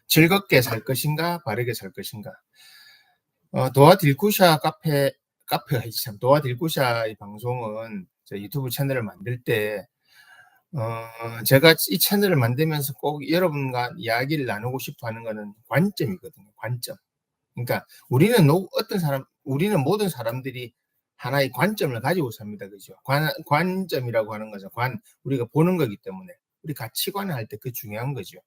즐겁게 살 것인가, 바르게 살 것인가. 도아 딜쿠샤 카페가 참 도아 딜쿠샤의 방송은 저 유튜브 채널을 만들 때 제가 이 채널을 만들면서 꼭 여러분과 이야기를 나누고 싶어 하는 거는 관점이거든요. 관점. 그러니까 우리는 모든 사람들이 하나의 관점을 가지고 삽니다. 그죠? 관점이라고 하는 것은 우리가 보는 거기 때문에 우리 가치관을 할 때 그 중요한 거죠.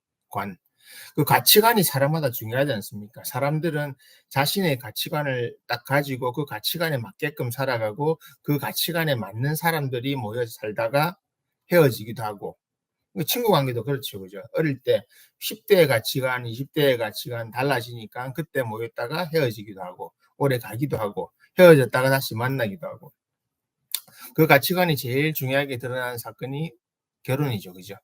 그 가치관이 사람마다 중요하지 않습니까? 사람들은 자신의 가치관을 딱 가지고 그 가치관에 맞게끔 살아가고 그 가치관에 맞는 사람들이 모여서 살다가 헤어지기도 하고 친구 관계도 그렇죠. 그죠? 어릴 때 10대의 가치관, 20대의 가치관 달라지니까 그때 모였다가 헤어지기도 하고 오래 가기도 하고 헤어졌다가 다시 만나기도 하고 그 가치관이 제일 중요하게 드러나는 사건이 결혼이죠. 그죠?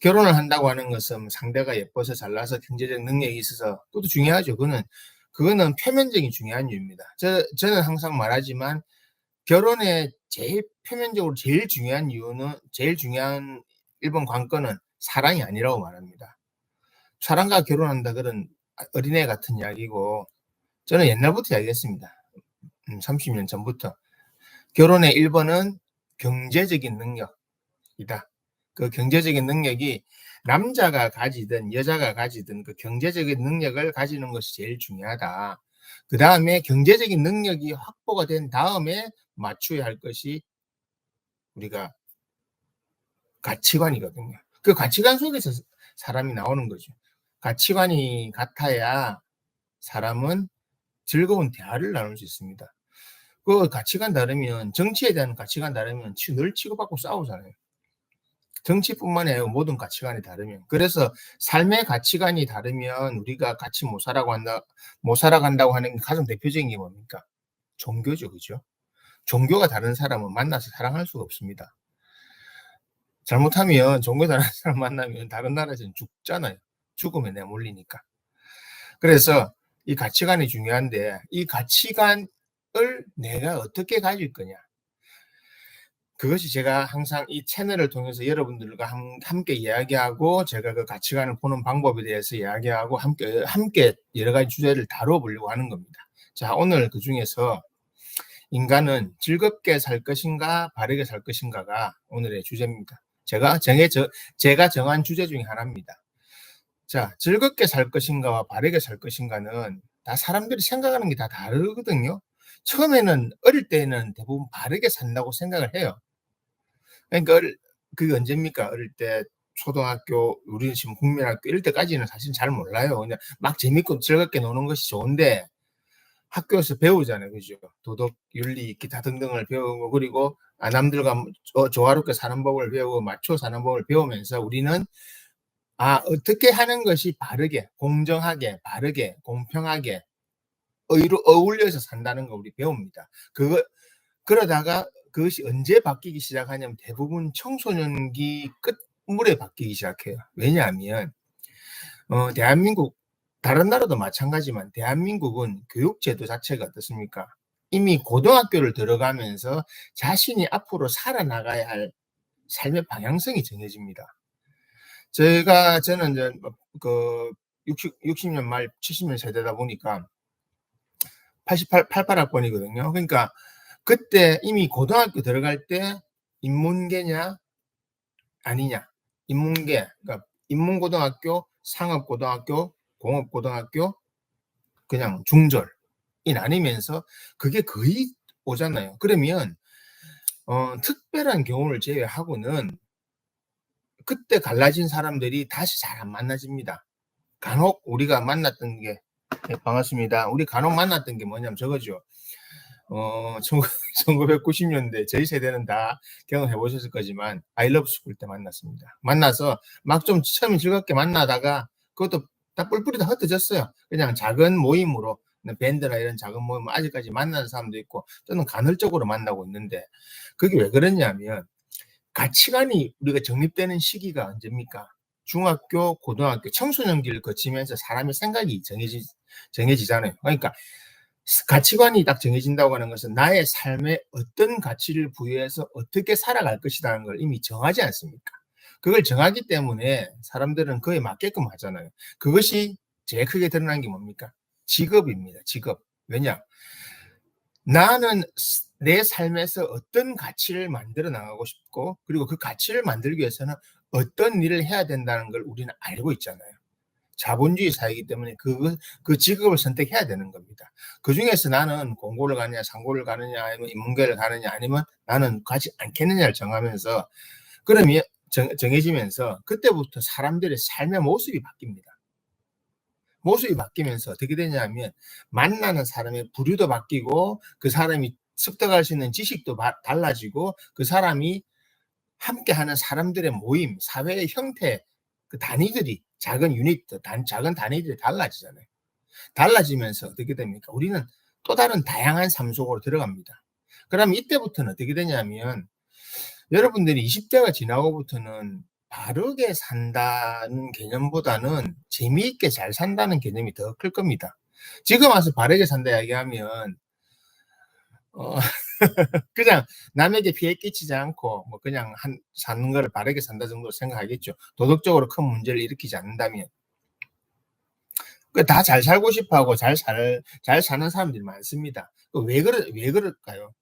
결혼을 한다고 하는 것은 상대가 예뻐서 잘나서 경제적 능력이 있어서 그것도 중요하죠. 그거는 표면적인 중요한 이유입니다. 저는 항상 말하지만 결혼의 제일 표면적으로 제일 중요한 1번 관건은 사랑이 아니라고 말합니다. 사랑과 결혼한다 그런 어린애 같은 이야기고 저는 옛날부터 이야기했습니다. 30년 전부터. 결혼의 1번은 경제적인 능력이다. 그 경제적인 능력이 남자가 가지든 여자가 가지든 그 경제적인 능력을 가지는 것이 제일 중요하다. 그 다음에 경제적인 능력이 확보가 된 다음에 맞춰야 할 것이 우리가 가치관이거든요. 그 가치관 속에서 사람이 나오는 거죠. 가치관이 같아야 사람은 즐거운 대화를 나눌 수 있습니다. 그 가치관 다르면 정치에 대한 가치관 다르면 늘 치고받고 싸우잖아요. 정치뿐만 아니라 모든 가치관이 다르면. 그래서 삶의 가치관이 다르면 우리가 같이 못 살아간다고 하는 가장 대표적인 게 뭡니까? 종교죠. 그죠? 종교가 다른 사람은 만나서 사랑할 수가 없습니다. 잘못하면 종교 다른 사람 만나면 다른 나라에서는 죽잖아요. 죽음에 내몰리니까. 그래서 이 가치관이 중요한데 이 가치관을 내가 어떻게 가질 거냐. 그것이 제가 항상 이 채널을 통해서 여러분들과 함께 이야기하고 제가 그 가치관을 보는 방법에 대해서 이야기하고 함께 여러 가지 주제를 다뤄보려고 하는 겁니다. 자, 오늘 그 중에서 인간은 즐겁게 살 것인가 바르게 살 것인가가 오늘의 주제입니다. 제가 정한 주제 중에 하나입니다. 자, 즐겁게 살 것인가와 바르게 살 것인가는 다 사람들이 생각하는 게 다 다르거든요. 처음에는 어릴 때는 대부분 바르게 산다고 생각을 해요. 그러니까 그게 언제입니까? 어릴 때 초등학교, 우리는 지금 국민학교 이럴 때까지는 사실 잘 몰라요. 그냥 막 재밌고 즐겁게 노는 것이 좋은데 학교에서 배우잖아요. 그죠? 도덕, 윤리, 기타 등등을 배우고 그리고 남들과 조화롭게 사는 법을 배우고 맞춰 사는 법을 배우면서 우리는 어떻게 하는 것이 바르게, 공정하게, 바르게, 공평하게 어울려서 산다는 거 우리 배웁니다. 그러다가 그것이 언제 바뀌기 시작하냐면 대부분 청소년기 끝물에 바뀌기 시작해요. 왜냐하면 대한민국 다른 나라도 마찬가지지만 대한민국은 교육제도 자체가 어떻습니까? 이미 고등학교를 들어가면서 자신이 앞으로 살아나가야 할 삶의 방향성이 정해집니다. 저는 이제 그 60년 말 70년 세대다 보니까 88학번이거든요. 그러니까 그때 이미 고등학교 들어갈 때 인문계냐 아니냐. 그러니까 인문고등학교, 상업고등학교, 공업고등학교, 그냥 중졸이 나뉘면서 그게 거의 오잖아요. 그러면 특별한 경우를 제외하고는 그때 갈라진 사람들이 다시 잘 안 만나집니다. 간혹 우리가 만났던 게 반갑습니다. 우리 간혹 만났던 게 뭐냐면 저거죠. 1990년대 저희 세대는 다 경험해 보셨을 거지만 아이러브 스쿨 때 만났습니다. 만나서 막 좀 처음에 즐겁게 만나다가 그것도 다 뿔뿔이 다 흩어졌어요. 그냥 작은 모임으로 밴드나 이런 작은 모임 아직까지 만나는 사람도 있고 또는 간헐적으로 만나고 있는데 그게 왜 그러냐면 가치관이 우리가 정립되는 시기가 언제입니까? 중학교, 고등학교, 청소년기를 거치면서 사람의 생각이 정해지잖아요. 그러니까 가치관이 딱 정해진다고 하는 것은 나의 삶에 어떤 가치를 부여해서 어떻게 살아갈 것이라는 걸 이미 정하지 않습니까? 그걸 정하기 때문에 사람들은 그에 맞게끔 하잖아요. 그것이 제일 크게 드러난 게 뭡니까? 직업입니다. 직업. 왜냐? 나는 내 삶에서 어떤 가치를 만들어 나가고 싶고, 그리고 그 가치를 만들기 위해서는 어떤 일을 해야 된다는 걸 우리는 알고 있잖아요. 자본주의 사회이기 때문에 그 직업을 선택해야 되는 겁니다. 그중에서 나는 공고를 가느냐, 상고를 가느냐, 아니면 인문계를 가느냐, 아니면 나는 가지 않겠느냐를 정하면서, 그러면 정해지면서 그때부터 사람들의 삶의 모습이 바뀝니다. 모습이 바뀌면서 어떻게 되냐면 만나는 사람의 부류도 바뀌고, 그 사람이 습득할 수 있는 지식도 달라지고, 그 사람이 함께하는 사람들의 모임, 사회의 형태, 그 단위들이 작은 유닛, 작은 단위들이 달라지잖아요. 달라지면서 어떻게 됩니까? 우리는 또 다른 다양한 삶 속으로 들어갑니다. 그럼 이때부터는 어떻게 되냐면, 여러분들이 20대가 지나고부터는 바르게 산다는 개념보다는 재미있게 잘 산다는 개념이 더 클 겁니다. 지금 와서 바르게 산다 이야기하면 어 그냥 남에게 피해 끼치지 않고 뭐 그냥 사는 거를 바르게 산다 정도로 생각하겠죠. 도덕적으로 큰 문제를 일으키지 않는다면. 그 다 잘 살고 싶어 하고 잘 사는 사람들이 많습니다. 왜 그럴까요?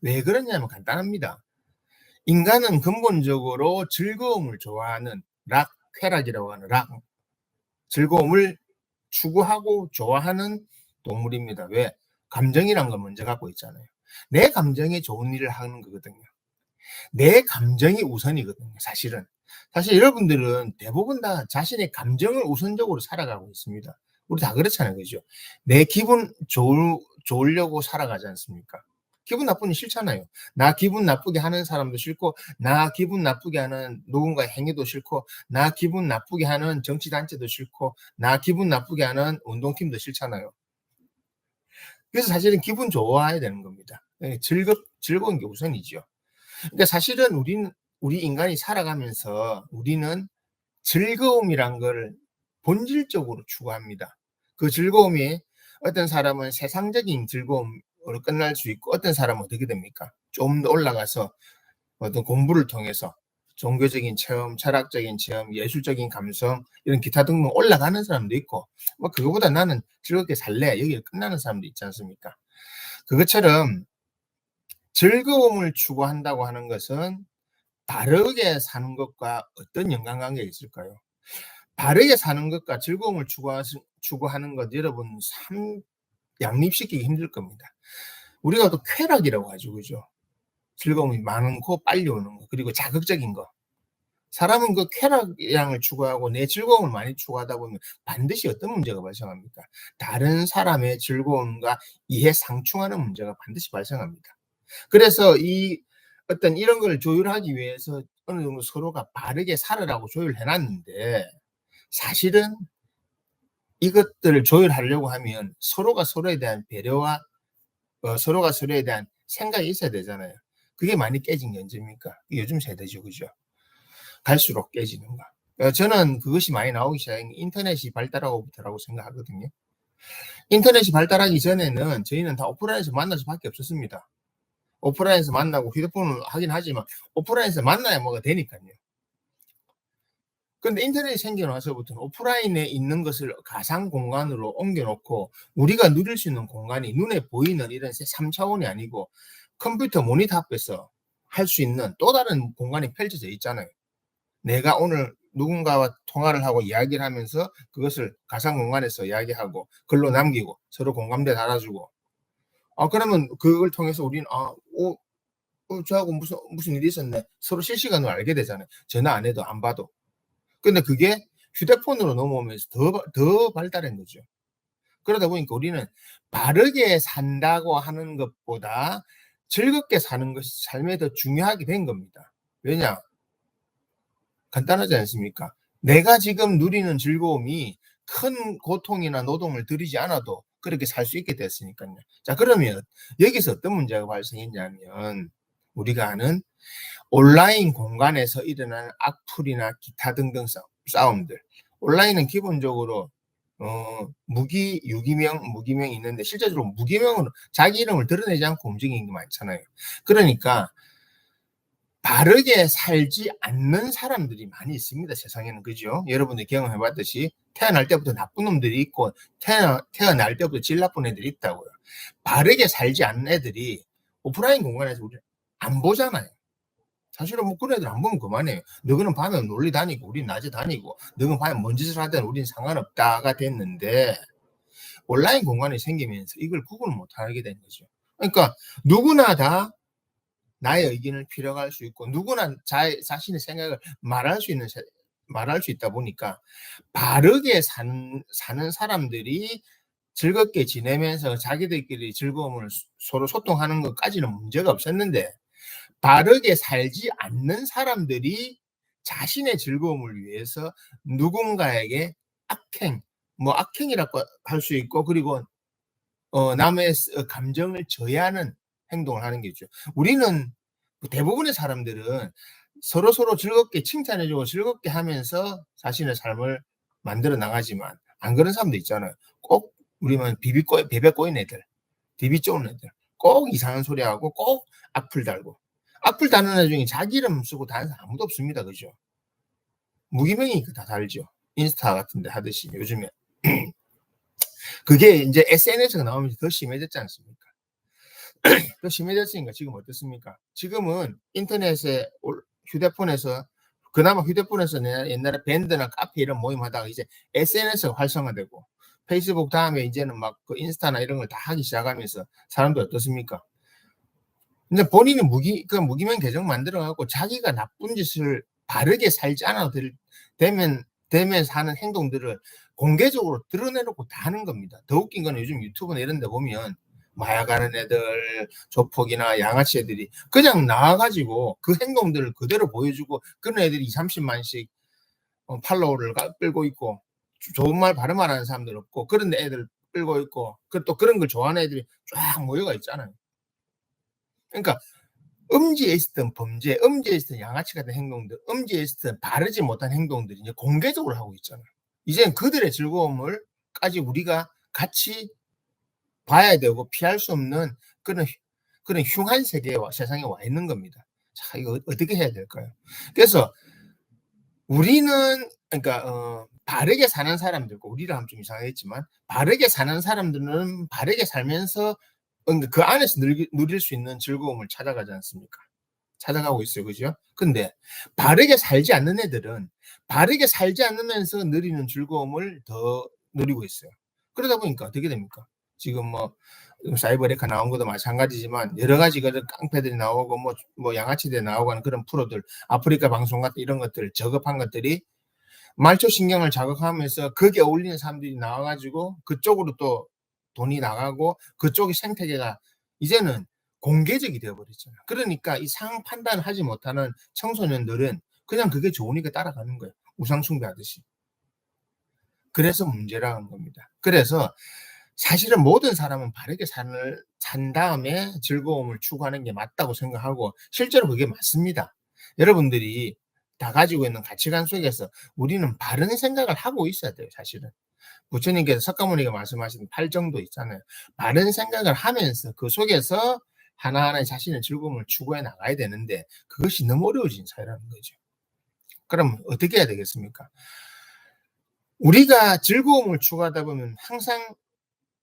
왜 그러냐면 간단합니다. 인간은 근본적으로 즐거움을 좋아하는 쾌락이라고 하는 즐거움을 추구하고 좋아하는 동물입니다. 왜? 감정이란 걸 먼저 갖고 있잖아요. 내 감정이 좋은 일을 하는 거거든요. 내 감정이 우선이거든요, 사실은. 사실 여러분들은 대부분 다 자신의 감정을 우선적으로 살아가고 있습니다. 우리 다 그렇잖아요. 그죠? 내 기분 좋으려고 살아가지 않습니까? 기분 나쁘니 싫잖아요. 나 기분 나쁘게 하는 사람도 싫고, 나 기분 나쁘게 하는 누군가의 행위도 싫고, 나 기분 나쁘게 하는 정치단체도 싫고, 나 기분 나쁘게 하는 운동팀도 싫잖아요. 그래서 사실은 기분 좋아야 되는 겁니다. 예, 즐거운 게 우선이죠. 그러니까 사실은 우리 인간이 살아가면서 우리는 즐거움이란 걸 본질적으로 추구합니다. 그 즐거움이 어떤 사람은 세상적인 즐거움으로 끝날 수 있고, 어떤 사람은 어떻게 됩니까? 좀 더 올라가서 어떤 공부를 통해서 종교적인 체험, 철학적인 체험, 예술적인 감성, 이런 기타 등등 올라가는 사람도 있고, 뭐 그거보다 나는 즐겁게 살래 여기에 끝나는 사람도 있지 않습니까? 그것처럼 즐거움을 추구한다고 하는 것은 바르게 사는 것과 어떤 연관관계가 있을까요? 바르게 사는 것과 즐거움을 추구하는 것, 여러분 참 양립시키기 힘들 겁니다. 우리가 또 쾌락이라고 하죠. 그죠? 즐거움이 많고 빨리 오는 거, 그리고 자극적인 거. 사람은 그 쾌락량을 추구하고 내 즐거움을 많이 추구하다 보면 반드시 어떤 문제가 발생합니까? 다른 사람의 즐거움과 이해상충하는 문제가 반드시 발생합니다. 그래서 이런 걸 조율하기 위해서 어느 정도 서로가 바르게 살으라고 조율해 놨는데, 사실은 이것들을 조율하려고 하면 서로가 서로에 대한 배려와 서로가 서로에 대한 생각이 있어야 되잖아요. 그게 많이 깨진 게 언제입니까? 요즘 세대죠. 그죠? 갈수록 깨지는 거. 저는 그것이 많이 나오기 시작한 게 인터넷이 발달하고부터라고 생각하거든요. 인터넷이 발달하기 전에는 저희는 다 오프라인에서 만날 수밖에 없었습니다. 오프라인에서 만나고 휴대폰을 하긴 하지만 오프라인에서 만나야 뭐가 되니까요. 근데 인터넷이 생겨 나서부터는 오프라인에 있는 것을 가상 공간으로 옮겨 놓고 우리가 누릴 수 있는 공간이 눈에 보이는 이런 3차원이 아니고 컴퓨터 모니터 앞에서 할 수 있는 또 다른 공간이 펼쳐져 있잖아요. 내가 오늘 누군가와 통화를 하고 이야기를 하면서 그것을 가상 공간에서 이야기하고 글로 남기고 서로 공감대 달아주고, 그러면 그걸 통해서 우리는 저하고 무슨 일이 있었네 서로 실시간으로 알게 되잖아요. 전화 안 해도 안 봐도. 근데 그게 휴대폰으로 넘어오면서 더 발달한 거죠. 그러다 보니까 우리는 바르게 산다고 하는 것보다 즐겁게 사는 것이 삶에 더 중요하게 된 겁니다. 왜냐? 간단하지 않습니까? 내가 지금 누리는 즐거움이 큰 고통이나 노동을 들이지 않아도 그렇게 살 수 있게 됐으니까요. 자, 그러면 여기서 어떤 문제가 발생했냐면, 우리가 아는 온라인 공간에서 일어나는 악플이나 기타 등등 싸움들. 온라인은 기본적으로 무기명이 있는데 실제적으로 무기명으로 자기 이름을 드러내지 않고 움직이는 게 많잖아요. 그러니까 바르게 살지 않는 사람들이 많이 있습니다, 세상에는. 그죠? 여러분들이 경험해 봤듯이 태어날 때부터 나쁜 놈들이 있고 태어날 때부터 질 나쁜 애들이 있다고요. 바르게 살지 않는 애들이 오프라인 공간에서 우리 안 보잖아요. 사실은 뭐 그런 애들 안 보면 그만해요. 너희는 밤에 놀리 다니고 우린 낮에 다니고 너희는 밤에 뭔 짓을 하든 우린 상관없다가 됐는데 온라인 공간이 생기면서 이걸 구분을 못하게 된 거죠. 그러니까 누구나 다 나의 의견을 필요할 수 있고 누구나 자신의 생각을 말할 수 있다 보니까 바르게 사는 사람들이 즐겁게 지내면서 자기들끼리 즐거움을 서로 소통하는 것까지는 문제가 없었는데 바르게 살지 않는 사람들이 자신의 즐거움을 위해서 누군가에게 악행, 뭐 악행이라고 할 수 있고 그리고 남의 감정을 저해하는 행동을 하는 게 있죠. 우리는 대부분의 사람들은 서로서로 즐겁게 칭찬해 주고 즐겁게 하면서 자신의 삶을 만들어 나가지만 안 그런 사람도 있잖아요. 꼭 우리만 베베 꼬인 애들, 디비 쪼는 애들, 꼭 이상한 소리 하고 꼭 악플 달고. 악플 다는 애 중에 자기 이름 쓰고 다는 사람 아무도 없습니다. 그죠? 무기명이니까 다 달죠. 인스타 같은 데 하듯이 요즘에. 그게 인제 SNS가 나오면서 더 심해졌지 않습니까? 더 심해졌으니까 지금 어떻습니까? 지금은 인터넷에 휴대폰에서 그나마 휴대폰에서 옛날에 밴드나 카페 이런 모임하다가 이제 SNS가 활성화되고 페이스북 다음에 이제는 막 그 인스타나 이런 걸 다 하기 시작하면서 사람들 어떻습니까? 근데 본인이 무기명 계정 만들어 갖고 자기가 나쁜 짓을 바르게 살지 않아도 되면서 하는 행동들을 공개적으로 드러내놓고 다 하는 겁니다. 더 웃긴 거는 요즘 유튜브나 이런 데 보면 마약하는 애들, 조폭이나 양아치 애들이 그냥 나와 가지고 그 행동들을 그대로 보여주고 그런 애들이 20-30만씩 팔로워를 끌고 있고 좋은 말 바른 말 하는 사람들 없고 그런 애들 끌고 있고 또 그런 걸 좋아하는 애들이 쫙 모여가 있잖아요. 그러니까 음지에 있었던 범죄, 음지에 있었던 양아치 같은 행동들, 음지에 있었던 바르지 못한 행동들이 이제 공개적으로 하고 있잖아요. 이제는 그들의 즐거움을까지 우리가 같이 봐야 되고 피할 수 없는 그런 흉한 세상에 와 있는 겁니다. 자, 이거 어떻게 해야 될까요? 그래서 우리는 그러니까 바르게 사는 사람들과 우리를 하면 좀 이상하겠지만 바르게 사는 사람들은 바르게 살면서 그 안에서 누릴 수 있는 즐거움을 찾아가지 않습니까? 찾아가고 있어요. 그죠? 근데 바르게 살지 않는 애들은 바르게 살지 않으면서 누리는 즐거움을 더 누리고 있어요. 그러다 보니까 어떻게 됩니까? 지금 뭐 사이버레카 나온 것도 마찬가지지만 여러 가지 그런 깡패들이 나오고 뭐 양아치들이 나오고 하는 그런 프로들, 아프리카 방송 같은 이런 것들 저급한 것들이 말초 신경을 자극하면서 거기에 어울리는 사람들이 나와 가지고 그쪽으로 또 돈이 나가고 그쪽의 생태계가 이제는 공개적이 되어 버렸잖아요. 그러니까 이 상황 판단을 하지 못하는 청소년들은 그냥 그게 좋으니까 따라가는 거예요, 우상 숭배하듯이. 그래서 문제라는 겁니다. 그래서 사실은 모든 사람은 바르게 산 다음에 즐거움을 추구하는 게 맞다고 생각하고 실제로 그게 맞습니다. 여러분들이 다 가지고 있는 가치관 속에서 우리는 바른 생각을 하고 있어야 돼요, 사실은. 부처님께서 석가모니가 말씀하신 팔정도 있잖아요. 바른 생각을 하면서 그 속에서 하나하나의 자신의 즐거움을 추구해 나가야 되는데 그것이 너무 어려워진 사회라는 거죠. 그럼 어떻게 해야 되겠습니까? 우리가 즐거움을 추구하다 보면 항상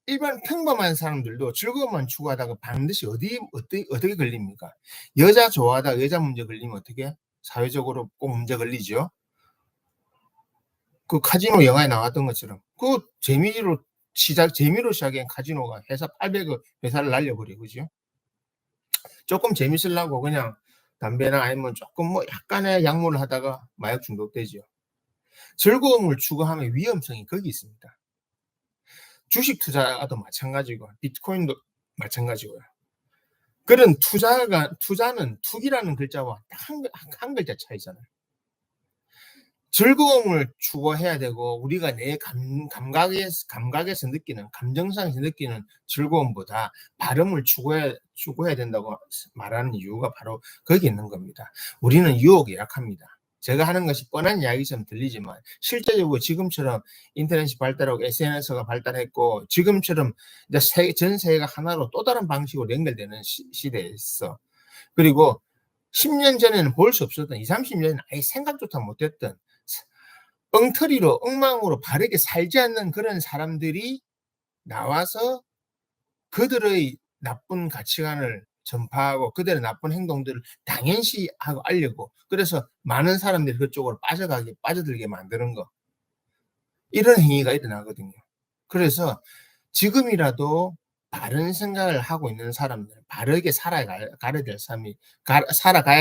일반 평범한 사람들도 즐거움만 추구하다가 반드시 어떻게 걸립니까? 여자 좋아하다가 여자 문제 걸리면 어떻게? 사회적으로 꼭 문제 걸리죠. 그 카지노 영화에 나왔던 것처럼 재미로 시작한 카지노가 회사 800억 회사를 날려버려 그죠? 조금 재밌으려고 그냥 담배나 아니면 조금 뭐 약간의 약물을 하다가 마약 중독되죠. 즐거움을 추구하면 위험성이 거기 있습니다. 주식 투자도 마찬가지고 비트코인도 마찬가지고요. 그런 투자는 투기라는 글자와 딱 한 글자 차이잖아요. 즐거움을 추구해야 되고 우리가 내 감각에서 느끼는 감정상에서 느끼는 즐거움보다 발음을 추구해야 된다고 말하는 이유가 바로 거기 있는 겁니다. 우리는 유혹에 약합니다. 제가 하는 것이 뻔한 이야기처럼 들리지만 실제적으로 지금처럼 인터넷이 발달하고 SNS가 발달했고 지금처럼 이제 전 세계가 하나로 또 다른 방식으로 연결되는 시대에 있어. 그리고 10년 전에는 볼 수 없었던 20-30년 전에는 아예 생각조차 못 했던 엉터리로 엉망으로 바르게 살지 않는 그런 사람들이 나와서 그들의 나쁜 가치관을 전파하고 그들의 나쁜 행동들을 당연시하고 알리고, 그래서 많은 사람들이 그쪽으로 빠져들게 만드는 거, 이런 행위가 일어나거든요. 그래서 지금이라도 바른 생각을 하고 있는 사람들, 바르게 살아가야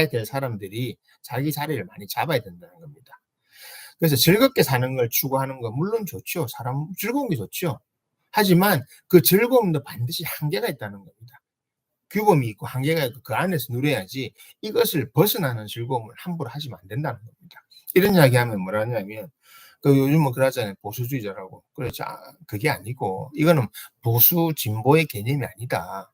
될 사람들이 자기 자리를 많이 잡아야 된다는 겁니다. 그래서 즐겁게 사는 걸 추구하는 건 물론 좋죠. 사람 즐거운 게 좋죠. 하지만 그 즐거움도 반드시 한계가 있다는 겁니다. 규범이 있고 한계가 있고 그 안에서 누려야지, 이것을 벗어나는 즐거움을 함부로 하시면 안 된다는 겁니다. 이런 이야기하면 뭐라냐면 요즘은 그러잖아요. 보수주의자라고. 그렇죠. 그게 아니고 이거는 보수 진보의 개념이 아니다.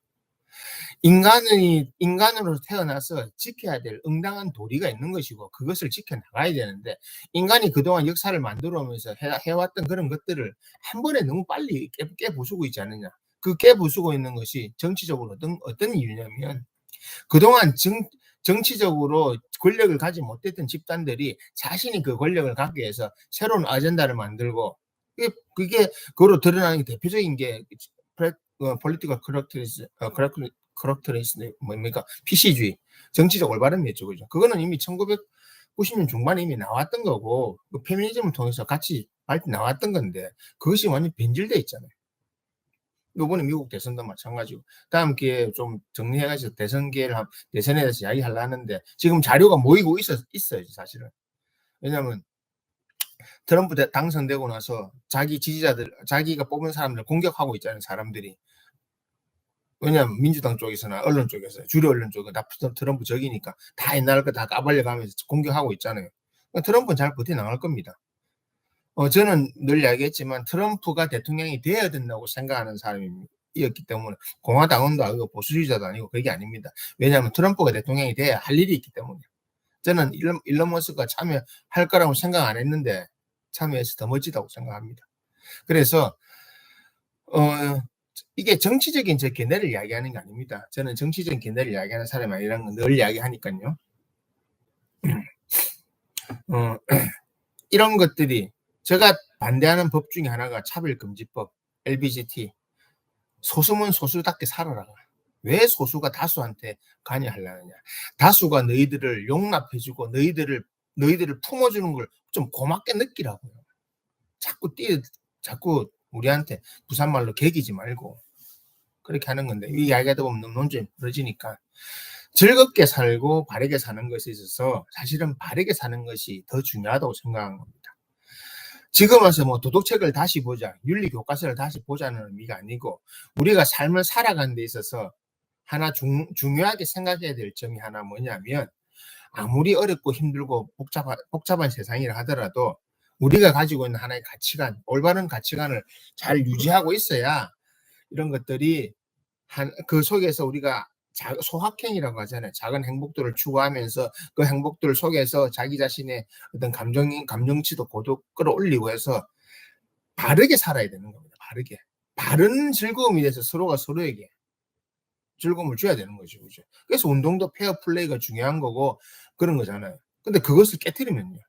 인간으로 태어나서 지켜야 될 응당한 도리가 있는 것이고 그것을 지켜나가야 되는데, 인간이 그동안 역사를 만들어 오면서 해왔던 그런 것들을 한 번에 너무 빨리 깨부수고 있지 않느냐. 그 깨부수고 있는 것이 정치적으로 어떤 이유냐면, 그동안 정치적으로 권력을 가지 못했던 집단들이 자신이 그 권력을 갖기 위해서 새로운 아젠다를 만들고, 그게 그거로 드러나는 대표적인 게 political correctness 뭡니까? PC주의, 정치적 올바름이었죠, 그죠? 그거는 이미 1990년 중반에 이미 나왔던 거고, 그 페미니즘을 통해서 같이 나왔던 건데, 그것이 완전 변질돼 있잖아요. 요번에 미국 대선도 마찬가지고, 다음 기회에 좀 정리해가지고 대선에 대해서 이야기하려 하는데, 지금 자료가 모이고 있어요, 사실은. 왜냐면 트럼프 당선되고 나서 자기 지지자들, 자기가 뽑은 사람들 공격하고 있잖아요, 사람들이. 왜냐하면 민주당 쪽에서나 언론 쪽에서, 주류 언론 쪽은 다 트럼프 적이니까 다 옛날 거 다 까발려가면서 공격하고 있잖아요. 트럼프는 잘 버텨나갈 겁니다. 저는 늘 이야기했지만 트럼프가 대통령이 되어야 된다고 생각하는 사람이었기 때문에, 공화당원도 아니고 보수주의자도 아니고 그게 아닙니다. 왜냐하면 트럼프가 대통령이 돼야 할 일이 있기 때문에. 저는 일론 머스크가 참여할 거라고 생각 안 했는데 참여해서 더 멋지다고 생각합니다. 그래서 이게 정치적인 제 견해를 이야기하는 게 아닙니다. 저는 정치적인 견해를 이야기하는 사람이 아니라는 건 늘 이야기하니까요. 이런 것들이, 제가 반대하는 법 중에 하나가 차별금지법, LBGT. 소수면 소수답게 살아라. 왜 소수가 다수한테 관여하려느냐. 다수가 너희들을 용납해주고 너희들을 품어주는 걸 좀 고맙게 느끼라고요. 자꾸 우리한테 부산말로 개기지 말고 그렇게 하는 건데, 이 이야기하다 보면 논쟁이 벌어지니까, 즐겁게 살고 바르게 사는 것에 있어서 사실은 바르게 사는 것이 더 중요하다고 생각한 겁니다. 지금 와서 뭐 도덕책을 다시 보자, 윤리 교과서를 다시 보자는 의미가 아니고, 우리가 삶을 살아가는 데 있어서 하나 중요하게 생각해야 될 점이 하나 뭐냐면, 아무리 어렵고 힘들고 복잡한 세상이라 하더라도 우리가 가지고 있는 하나의 가치관, 올바른 가치관을 잘 유지하고 있어야 이런 것들이 그 속에서 우리가 소확행이라고 하잖아요. 작은 행복들을 추구하면서 그 행복들 속에서 자기 자신의 어떤 감정치도 고도 끌어올리고 해서 바르게 살아야 되는 겁니다. 바른 즐거움이 돼서 서로가 서로에게 즐거움을 줘야 되는 거죠. 그죠? 그래서 운동도 페어 플레이가 중요한 거고 그런 거잖아요. 근데 그것을 깨뜨리면요,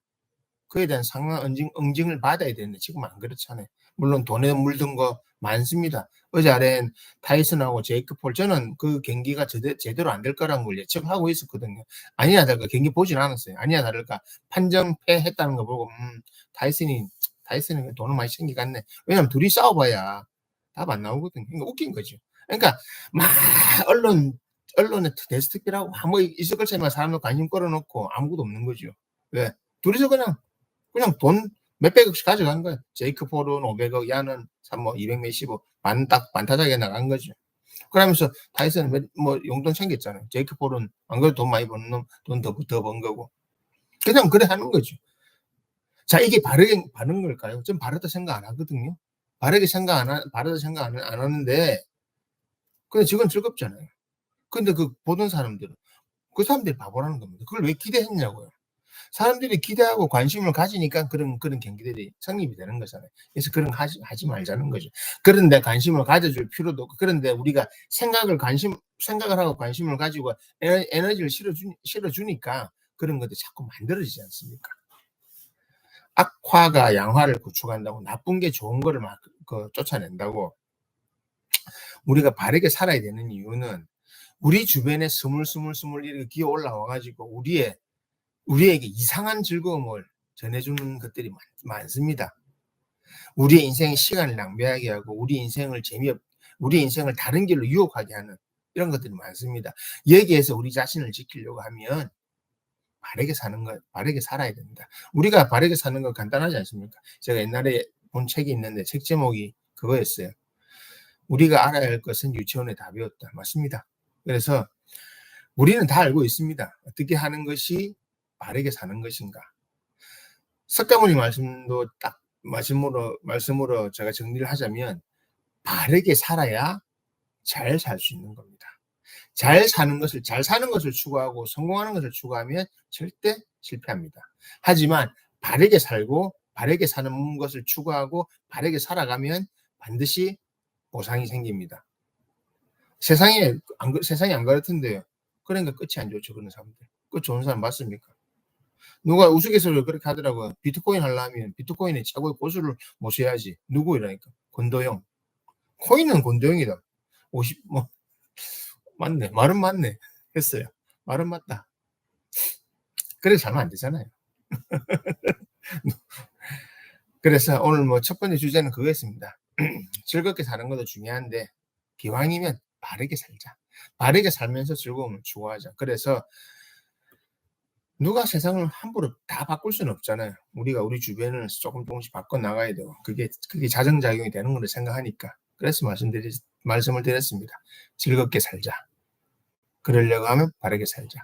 그에 대한 상황 응징을 받아야 되는데 지금 안 그렇잖아요. 물론 돈에 물든 거 많습니다. 어제 아래엔 타이슨하고 제이크 폴, 저는 그 경기가 제대로 안 될 거라는 걸 예측하고 있었거든요. 아니나 다를까 경기 보진 않았어요. 아니나 다를까 판정패했다는 거 보고 타이슨이 돈을 많이 챙기 갔네. 왜냐면 둘이 싸워봐야 답 안 나오거든요. 그러니까 웃긴 거죠. 그러니까 막 언론에 데스특별하고 뭐 있을 것처럼 사람들 관심 끌어놓고 아무것도 없는 거죠. 왜? 둘이서 그냥 돈 몇백억씩 가져간 거예요. 제이크 폴은 500억, 야는 뭐 200 몇십억, 반타작에 나간 거죠. 그러면서 타이슨은 뭐 용돈 챙겼잖아요. 제이크 폴은 안 그래도 돈 많이 버는 놈, 돈 더 번 거고. 그냥 그래 하는 거죠. 자, 이게 바른 걸까요? 전 바르다 생각 안 하거든요. 바르다 생각 안 하는데, 근데 지금 즐겁잖아요. 근데 그 보던 사람들은, 그 사람들이 바보라는 겁니다. 그걸 왜 기대했냐고요. 사람들이 기대하고 관심을 가지니까 그런 경기들이 성립이 되는 거잖아요. 그래서 그런 거 하지 말자는 거죠. 그런데 관심을 가져줄 필요도 없고, 그런데 우리가 생각을 하고 관심을 가지고 에너지를 실어주니까 그런 것들이 자꾸 만들어지지 않습니까? 악화가 양화를 구축한다고, 나쁜 게 좋은 거를 막 쫓아낸다고. 우리가 바르게 살아야 되는 이유는 우리 주변에 스물스물스물 이렇게 기어 올라와 가지고 우리에게 이상한 즐거움을 전해주는 것들이 많습니다. 우리의 인생의 시간을 낭비하게 하고 우리 인생을 다른 길로 유혹하게 하는 이런 것들이 많습니다. 여기에서 우리 자신을 지키려고 하면 바르게 살아야 됩니다. 우리가 바르게 사는 건 간단하지 않습니까? 제가 옛날에 본 책이 있는데 책 제목이 그거였어요. 우리가 알아야 할 것은 유치원에 다 배웠다. 맞습니다. 그래서 우리는 다 알고 있습니다. 어떻게 하는 것이 바르게 사는 것인가. 석가모니 말씀도 딱 말씀으로 제가 정리를 하자면, 바르게 살아야 잘 살 수 있는 겁니다. 잘 사는 것을 추구하고 성공하는 것을 추구하면 절대 실패합니다. 하지만 바르게 살고 바르게 사는 것을 추구하고 바르게 살아가면 반드시 보상이 생깁니다. 세상이 안 그렇던데요. 그러니까 끝이 안 좋죠, 그런 사람들. 끝 좋은 사람 맞습니까? 누가 우스갯소리를 그렇게 하더라고요. 비트코인 하려면 비트코인의 최고의 고수를 모셔야지. 누구 이러니까? 권도영. 코인은 권도영이다. 50, 맞네. 말은 맞네. 했어요. 말은 맞다. 그래서 살면 안 되잖아요. 그래서 오늘 첫 번째 주제는 그거였습니다. 즐겁게 사는 것도 중요한데, 기왕이면 바르게 살자. 바르게 살면서 즐거움을 추구하자. 그래서 누가 세상을 함부로 다 바꿀 수는 없잖아요. 우리가 우리 주변을 조금씩 바꿔 나가야 되고, 그게 자정작용이 되는 걸로 생각하니까. 그래서 말씀을 드렸습니다. 즐겁게 살자. 그러려고 하면 바르게 살자.